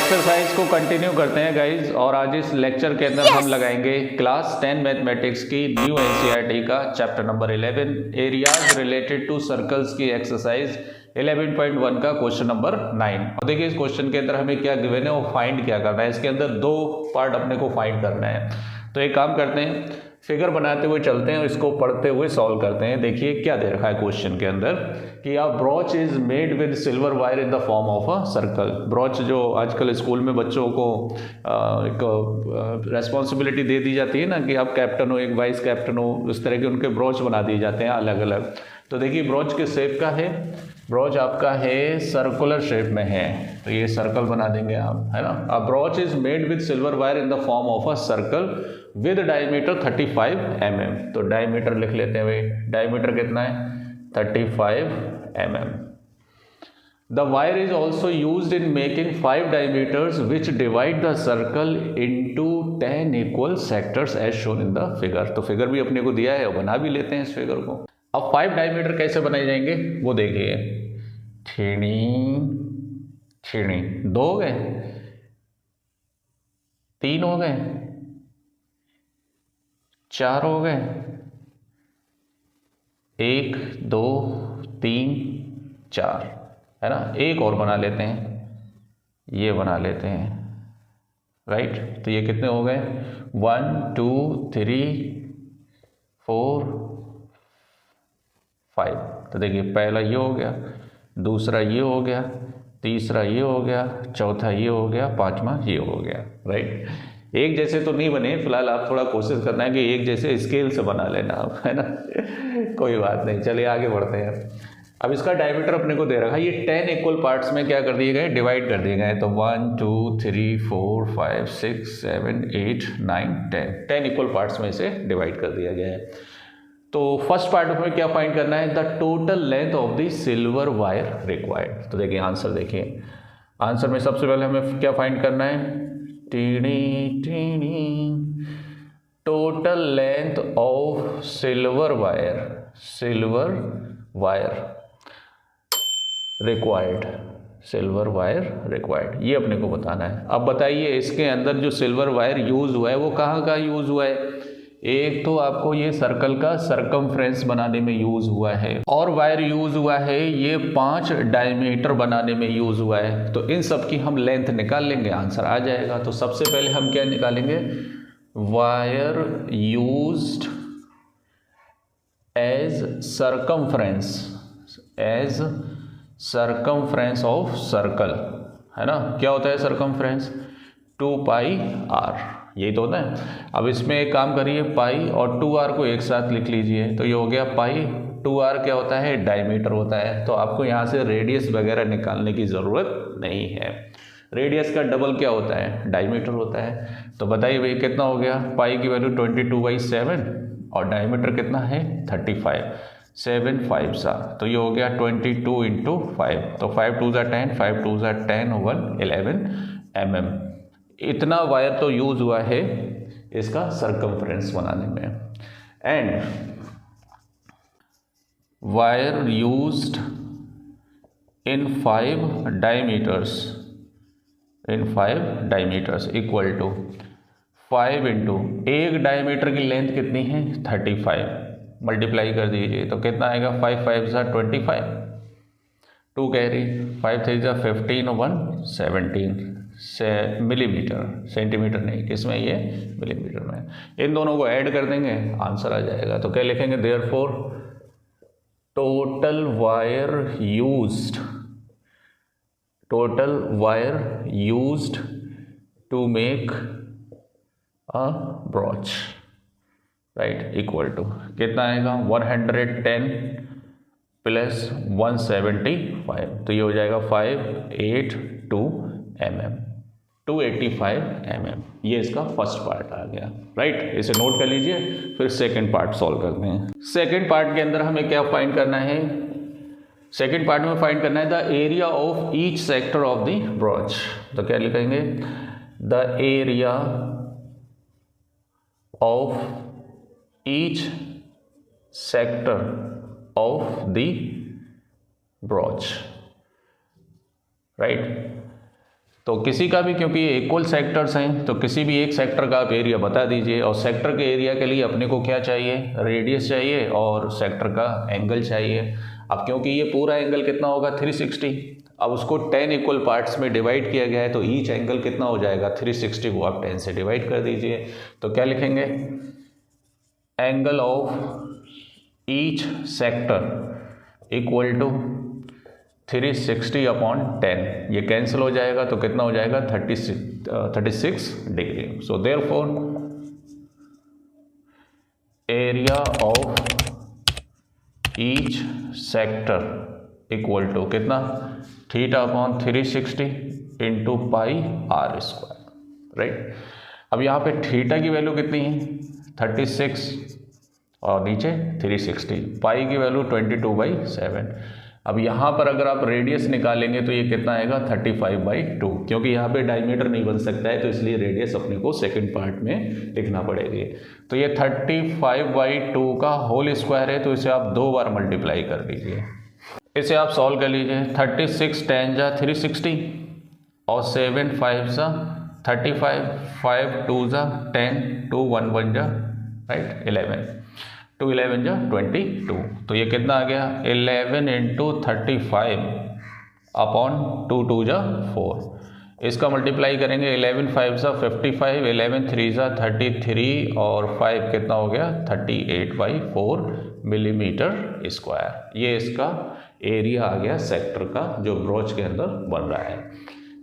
Exercise को continue करते हैं गाइज, और आज इस लेक्चर के अंदर हम लगाएंगे क्लास 10 मैथमेटिक्स की न्यू एनसीईआरटी का chapter number 11 areas related to circles की एक्सरसाइज 11.1 का क्वेश्चन नंबर 9। और देखिए इस क्वेश्चन के अंदर हमें क्या गिवन है और फाइंड क्या करना है। इसके अंदर दो पार्ट अपने को फाइंड करना है। तो एक काम करते हैं, फिगर बनाते हुए चलते हैं और इसको पढ़ते हुए सॉल्व करते हैं। देखिए क्या दे रखा है क्वेश्चन के अंदर कि a brooch is made with silver wire in the form of a circle. Brooch जो आजकल स्कूल में बच्चों को एक रेस्पॉन्सिबिलिटी दे दी जाती है ना कि आप कैप्टन हो, एक वाइस कैप्टन हो, उस तरह के उनके ब्रॉच बना दिए जाते हैं अलग अलग। तो देखिए ब्रॉच किस शेप का है, ब्रॉच आपका है सर्कुलर शेप में है, तो ये सर्कल बना देंगे आप, है ना। A brooch is made with silver wire in the form of a circle with diameter 35 mm। तो डायमीटर लिख लेते हैं भाई, डायमीटर कितना है 35 mm। The wire is also used in making 5 diameters which divide the circle into 10 equal sectors as shown in the figure। तो figure भी अपने को दिया है और बना भी लेते हैं इस फिगर को। अब 5 डायमीटर कैसे बनाए जाएंगे वो देखिए, छेड़ी छेड़ी, 2 हो गए, 3 हो गए, 4 हो गए, 1 2 3 4, है ना। एक और बना लेते हैं, ये बना लेते हैं, राइट। तो ये कितने हो गए 1 2 3 4 5। तो देखिए पहला ये हो गया, दूसरा ये हो गया, तीसरा ये हो गया, चौथा ये हो गया, पांचवा ये हो गया, राइट। एक जैसे तो नहीं बने, फिलहाल आप थोड़ा कोशिश करना है कि एक जैसे स्केल से बना लेना आप, है ना। कोई बात नहीं, चलिए आगे बढ़ते हैं। अब इसका डायमीटर अपने को दे रखा है, ये 10 इक्वल पार्ट्स में क्या कर दिए गए, डिवाइड कर दिए गए। तो 1 2 3 4 5 6 7 8 9 10 इक्वल पार्ट्स में इसे डिवाइड कर दिया गया है। तो फर्स्ट पार्ट में क्या फाइंड करना है, the total length of the silver wire required. तो देखिए आंसर, देखिए आंसर में सबसे पहले हमें क्या फाइंड करना है, टीनी टीनी, total length of silver wire, silver wire required, silver wire required, ये अपने को बताना है। अब बताइए इसके अंदर जो सिल्वर वायर यूज हुआ है वो कहाँ का यूज हुआ है। एक तो आपको ये सर्कल का सरकमफ्रेंस बनाने में यूज हुआ है, और वायर यूज हुआ है ये 5 डायमीटर बनाने में यूज हुआ है। तो इन सब की हम लेंथ निकाल लेंगे, आंसर आ जाएगा। तो सबसे पहले हम क्या निकालेंगे, wire used as circumference, as circumference of circle, है ना। क्या होता है सरकमफ्रेंस, 2πr, यही तो होता है। अब इसमें एक काम करिए, पाई और 2r को एक साथ लिख लीजिए, तो ये हो गया पाई। 2r क्या होता है, डायमीटर होता है। तो आपको यहाँ से रेडियस वगैरह निकालने की ज़रूरत नहीं है। रेडियस का डबल क्या होता है, डायमीटर होता है। तो बताइए भाई कितना हो गया, पाई की वैल्यू 22/7 और डायमीटर कितना है 35, 7 5 तो ये हो गया 22 × 5। तो 5 2 10, 5 2 10 1 11 mm। इतना वायर तो यूज हुआ है इसका सरकमफ्रेंस बनाने में। And wire used in 5 diameters, in 5 diameters equal to 5 into, एक डायमीटर की लेंथ कितनी है 35, मल्टीप्लाई कर दीजिए तो कितना आएगा, 5 5 25, 2 कैरी, 5 3 15 1 17 से मिलीमीटर, सेंटीमीटर नहीं, किसमें ये मिलीमीटर में। इन दोनों को ऐड कर देंगे, आंसर आ जाएगा। तो क्या लिखेंगे, therefore total wire used, total wire used to make a brooch, right, equal to कितना आएगा 110 प्लस 175, तो ये हो जाएगा 582 mm, 285 mm। ये इसका फर्स्ट पार्ट आ गया, राइट। इसे नोट कर लीजिए, फिर सेकंड पार्ट सॉल्व करते हैं। सेकंड पार्ट के अंदर हमें क्या फाइंड करना है, सेकंड पार्ट में फाइंड करना है the area of each sector of the brooch. तो क्या लिखेंगे, the area of each sector of the brooch, right. तो किसी का भी, क्योंकि ये इक्वल सेक्टर्स हैं, तो किसी भी एक सेक्टर का आप एरिया बता दीजिए, और सेक्टर के एरिया के लिए अपने को क्या चाहिए, रेडियस चाहिए और सेक्टर का एंगल चाहिए। अब क्योंकि ये पूरा एंगल कितना होगा 360, अब उसको 10 इक्वल पार्ट्स में डिवाइड किया गया है, तो ईच एंगल कितना हो जाएगा 360 को आप 10 से डिवाइड कर दीजिए। तो क्या लिखेंगे, angle of each sector equal to 360 upon 10, ये कैंसिल हो जाएगा तो कितना हो जाएगा 36 degree. So therefore area of each sector equal to कितना, theta upon 360 into pi r square, right. अब यहाँ पे थीटा की वैल्यू कितनी है 36 और नीचे 360, पाई की वैल्यू 22/7। अब यहाँ पर अगर आप रेडियस निकालेंगे तो ये कितना आएगा 35/2, क्योंकि यहाँ पे डायमीटर नहीं बन सकता है, तो इसलिए रेडियस अपने को सेकंड पार्ट में लिखना पड़ेगी। तो ये 35/2 का होल स्क्वायर है, तो इसे आप 2 बार मल्टीप्लाई कर दीजिए। इसे आप सॉल्व कर लीजिए, 36 10 जा 360 और 7 5 जा 35, 5 2 जा 10, 2 1 1 जा राइट 11, 2 11 जा 22, तो ये कितना आ गया 11 इंटू 35 अपॉन 2 2 जा 4। इसका मल्टीप्लाई करेंगे 11 5 जा 55, 11 3 जा 33 और 5 कितना हो गया 38/4 मिलीमीटर स्क्वायर। ये इसका एरिया आ गया सेक्टर का जो ब्रोच के अंदर बन रहा है।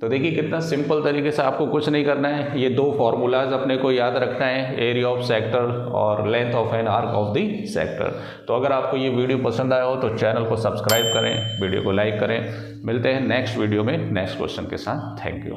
तो देखिए कितना सिंपल तरीके से, आपको कुछ नहीं करना है, ये 2 फार्मूलाज अपने को याद रखना है, एरिया ऑफ सेक्टर और length of an arc of the sector. तो अगर आपको ये वीडियो पसंद आया हो तो चैनल को सब्सक्राइब करें, वीडियो को लाइक करें। मिलते हैं नेक्स्ट वीडियो में नेक्स्ट क्वेश्चन के साथ। Thank you.